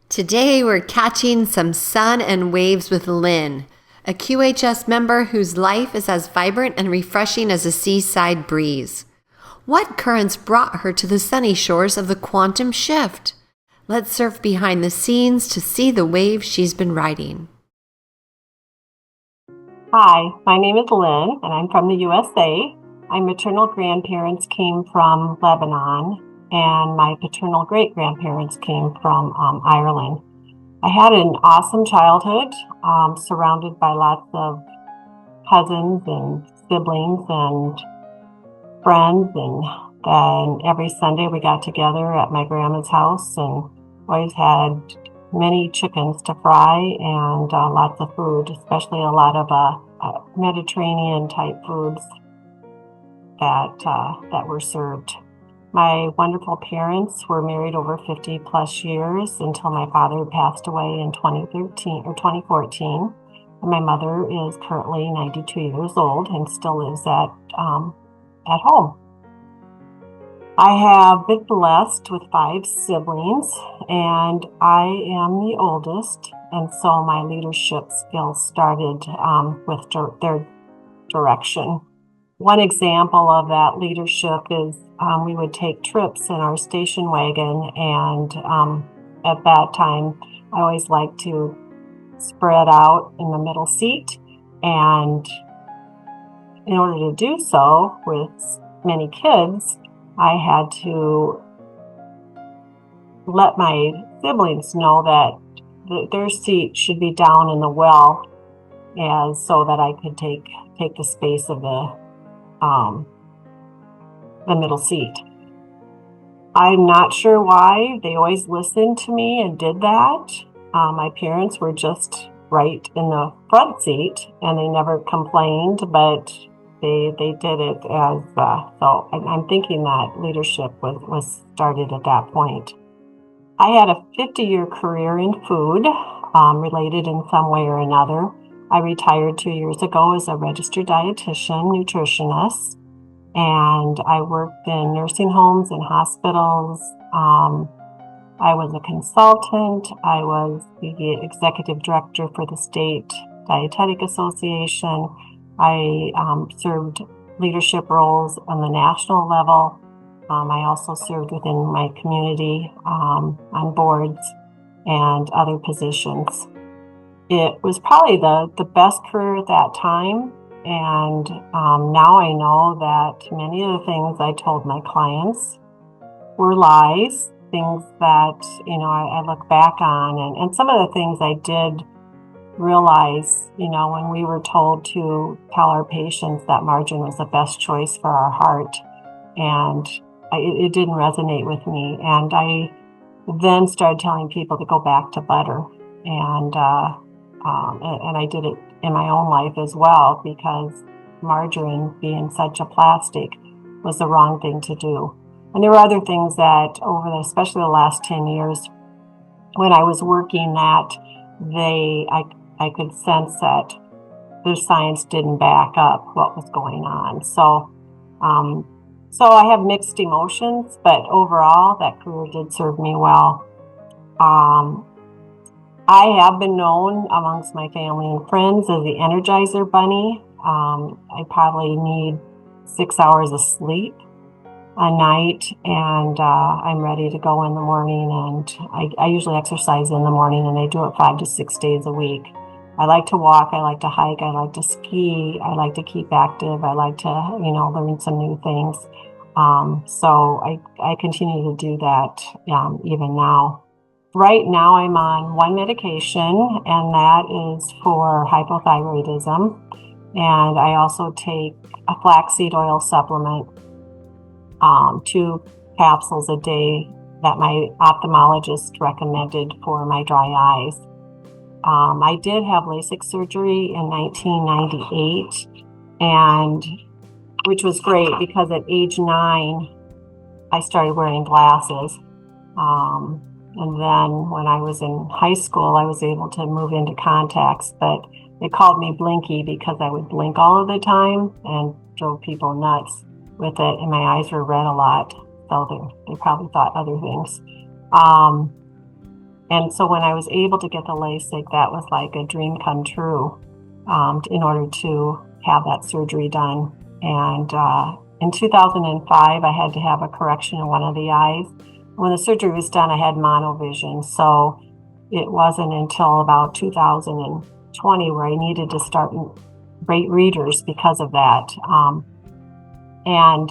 Today we're catching some sun and waves with Lynn, a QHS member whose life is as vibrant and refreshing as a seaside breeze. What currents brought her to the sunny shores of the quantum shift? Let's surf behind the scenes to see the waves she's been riding. Hi, my name is Lynn, and I'm from the USA. My maternal grandparents came from Lebanon, and my paternal great-grandparents came from Ireland. I had an awesome childhood, surrounded by lots of cousins and siblings and friends, and then every Sunday we got together at my grandma's house and always had many chickens to fry and lots of food, especially a lot of Mediterranean type foods that were served. My wonderful parents were married over 50 plus years until my father passed away in 2014. And my mother is currently 92 years old and still lives at home. I have been blessed with 5 siblings, and I am the oldest, and so my leadership skills started with their direction. One example of that leadership is we would take trips in our station wagon, and at that time, I always liked to spread out in the middle seat, and in order to do so with many kids, I had to let my siblings know that their seat should be down in the well, and so that I could take the space of the middle seat. I'm not sure why they always listened to me and did that. My parents were just right in the front seat, and they never complained, but they did it as so I'm thinking that leadership was started at that point. I had a 50-year career in food, related in some way or another. I retired 2 years ago as a registered dietitian, nutritionist, and I worked in nursing homes and hospitals. I was a consultant. I was the executive director for the State Dietetic Association. I served leadership roles on the national level. I also served within my community on boards and other positions. It was probably the best career at that time, and now I know that many of the things I told my clients were lies, things that I look back on, and some of the things I did realize, when we were told to tell our patients that margarine was the best choice for our heart, and it didn't resonate with me, and I then started telling people to go back to butter, and I did it in my own life as well, because margarine, being such a plastic, was the wrong thing to do. And there were other things that especially the last 10 years, when I was working that, I could sense that the science didn't back up what was going on. So I have mixed emotions, but overall, that career did serve me well. I have been known amongst my family and friends as the Energizer Bunny. I probably need 6 hours of sleep a night, and I'm ready to go in the morning, and I usually exercise in the morning, and I do it 5 to 6 days a week. I like to walk, I like to hike, I like to ski, I like to keep active, I like to, learn some new things. So I continue to do that even now. Right now I'm on one medication, and that is for hypothyroidism. And I also take a flaxseed oil supplement, 2 capsules a day that my ophthalmologist recommended for my dry eyes. I did have LASIK surgery in 1998, and which was great because at age 9, I started wearing glasses. And then when I was in high school, I was able to move into contacts, but they called me Blinky because I would blink all of the time and drove people nuts with it, and my eyes were red a lot, so they probably thought other things. And so when I was able to get the LASIK, that was like a dream come true in order to have that surgery done. And in 2005, I had to have a correction in one of the eyes. When the surgery was done, I had monovision. So it wasn't until about 2020 where I needed to start rate readers because of that. And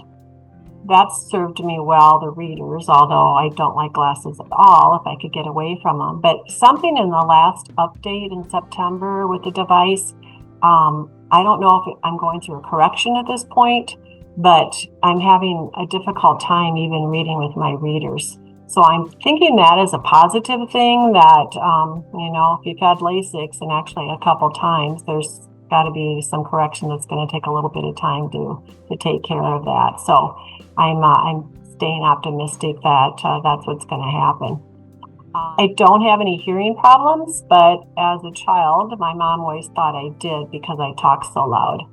that served me well, the readers, although I don't like glasses at all if I could get away from them. But something in the last update in September with the device, I don't know if I'm going through a correction at this point, but I'm having a difficult time even reading with my readers. So I'm thinking that is a positive thing that, if you've had LASIKs, and actually a couple times, there's got to be some correction that's going to take a little bit of time to take care of that. So I'm staying optimistic that that's what's going to happen. I don't have any hearing problems, but as a child, my mom always thought I did because I talked so loud.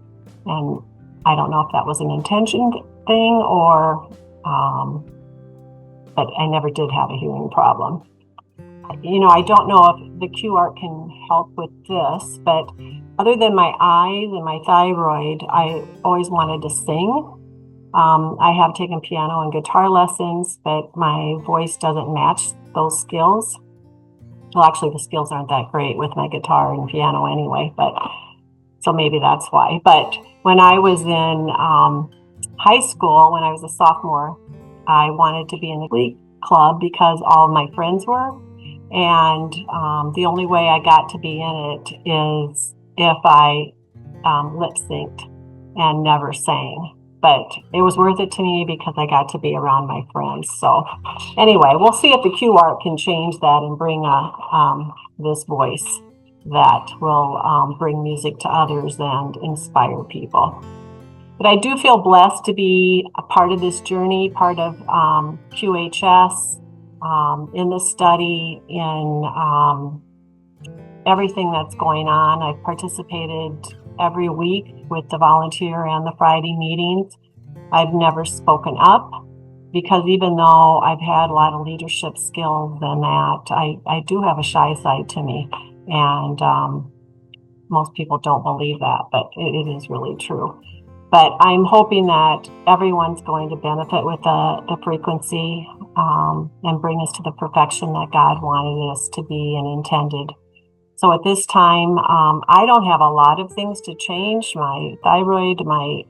And I don't know if that was an intention thing or, but I never did have a hearing problem. I don't know if the QArc can help with this, but other than my eyes and my thyroid, I always wanted to sing. I have taken piano and guitar lessons, but my voice doesn't match those skills. Well, actually, the skills aren't that great with my guitar and piano anyway, but so maybe that's why. But when I was in high school, when I was a sophomore, I wanted to be in the glee club because all of my friends were. And the only way I got to be in it is if I lip synced and never sang. But it was worth it to me because I got to be around my friends. So anyway, we'll see if the QArc can change that and bring this voice that will bring music to others and inspire people. But I do feel blessed to be a part of this journey, part of QHS, in the study, in everything that's going on. I've participated every week with the volunteer and the Friday meetings. I've never spoken up because even though I've had a lot of leadership skills and that, I do have a shy side to me. And most people don't believe that, but it is really true. But I'm hoping that everyone's going to benefit with the frequency and bring us to the perfection that God wanted us to be and intended. So at this time, I don't have a lot of things to change. My thyroid, my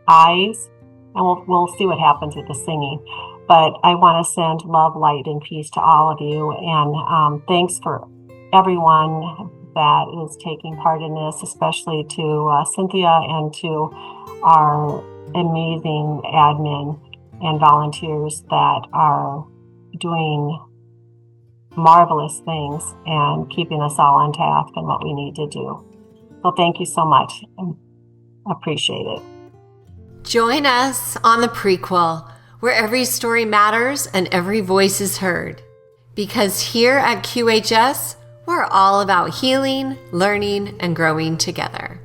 eyes, and we'll see what happens with the singing. But I want to send love, light, and peace to all of you. And thanks for everyone that is taking part in this, especially to Cynthia and to our amazing admin and volunteers that are doing marvelous things and keeping us all on task and what we need to do. So thank you so much. I appreciate it. Join us on the Prequel, where every story matters and every voice is heard. Because here at QHS, we're all about healing, learning, and growing together.